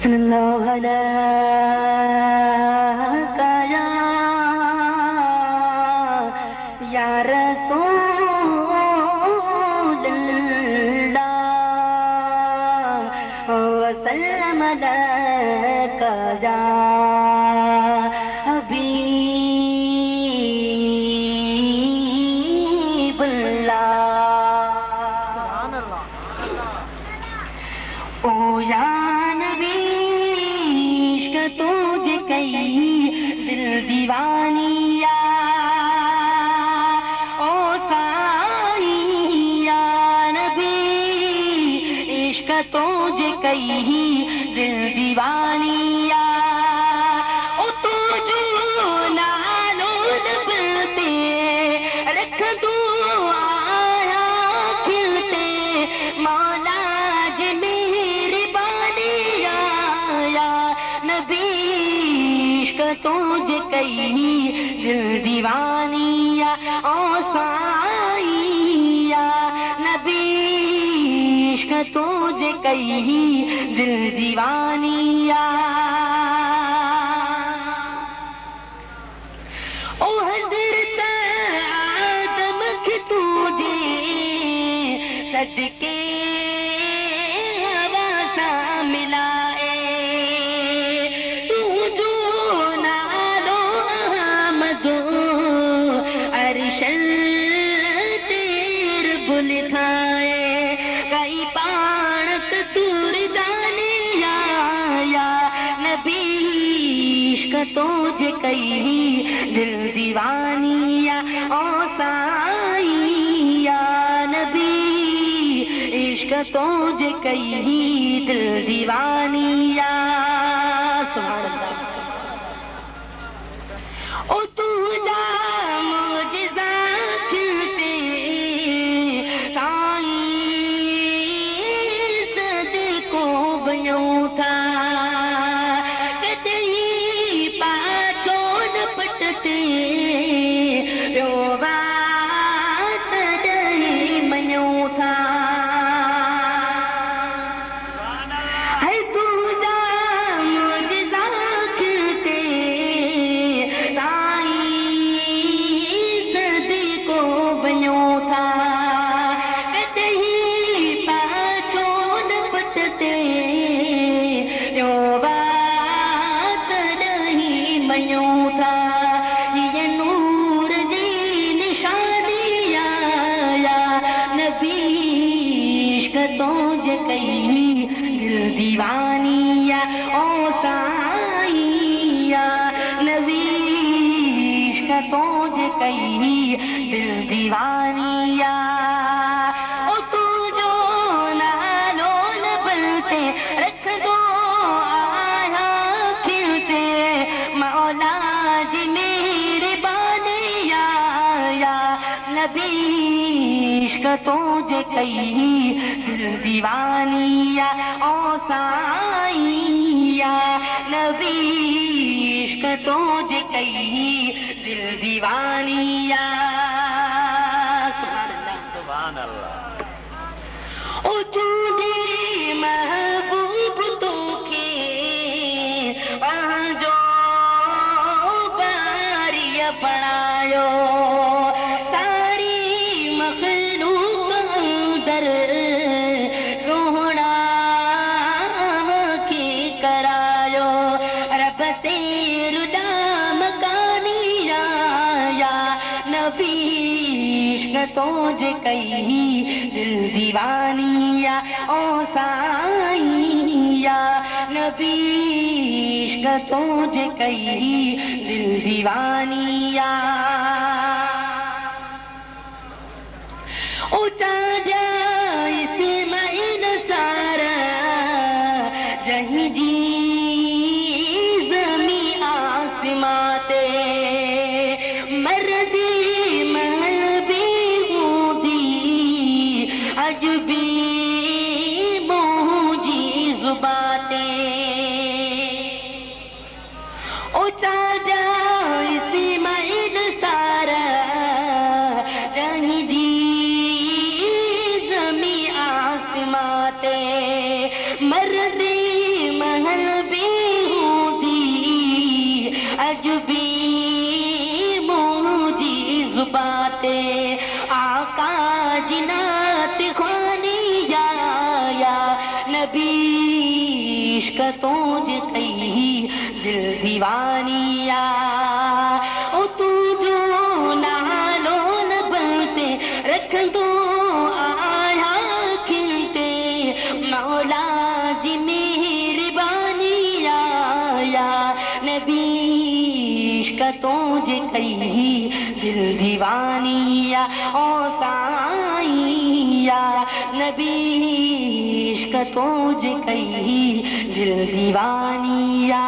सल्लल्लाहु अलैहि या रसूलल्लाह वसल्लम अलैका या हबीबल्लाह। ओ या नबी इश्क तुझे कई दिल दीवानिया, ओ साई या नबी इश्क तुझे कई दिल दीवानिया। ओ तुझो नालो लबते रख दो आया खिलते मौला जी तुझे कई दिल दीवानिया, ओ साईया नबी इश्क तुझे कई दिल दीवानिया। ओ हज़रत आदम के तुझे सदके हवा सा मिला, लिखाए कई पाणत तूर दानिया या नबी इश्क तुझे कई दिल दीवानिया, ओ साईया नबी इश्क तुझे कई दिल दीवानिया। सुभान अल्लाह। ओ तुझा मुझजा था कदई पाछो न पटते ॿियो बात तॾहिं मञो था। है तुझा मुझजा खिलते साईं सदको बणियो था कदई पाछो न पटते था। ये नूर जी निशानिया या नबी इश्क तुझे कई दिल दीवानिया, ओ साईया नबी इश्क तुझे कई दिल दीवानिया। ओ तू जो नालो लबलते रख दो आया खिलते मौला नबी इश्क तुझे कई दिल दीवानिया, ओ साईया नबी इश्क तुझे कई दिल दीवानिया। सुभान अल्लाह सुभान अल्लाह। ओ तुझे महबूब तो के वहाँ जो बारिया पढ़ायो तुझे कई दिल दीवानिया, ओ साईया नबी इश्क तुझे कई दिल दीवानिया। ऊंचा जाए इस्माइल सारा जहीं जी ज़मी आसमाते मर्दी अजबी बूझी जुबाते ऊंचा जाए इस्माइल सारा जहीं जी ज़मी आसमाते मर्दी महल इश्क तोज कई दिल दीवानिया ओ तू जो नालो न बनते रख दो आया खिलते मौला जी मेहरबानिया या नबी इश्क तोज कई दिल दीवानिया ओ साईया नबी इश्क तोज कई दिल दीवानिया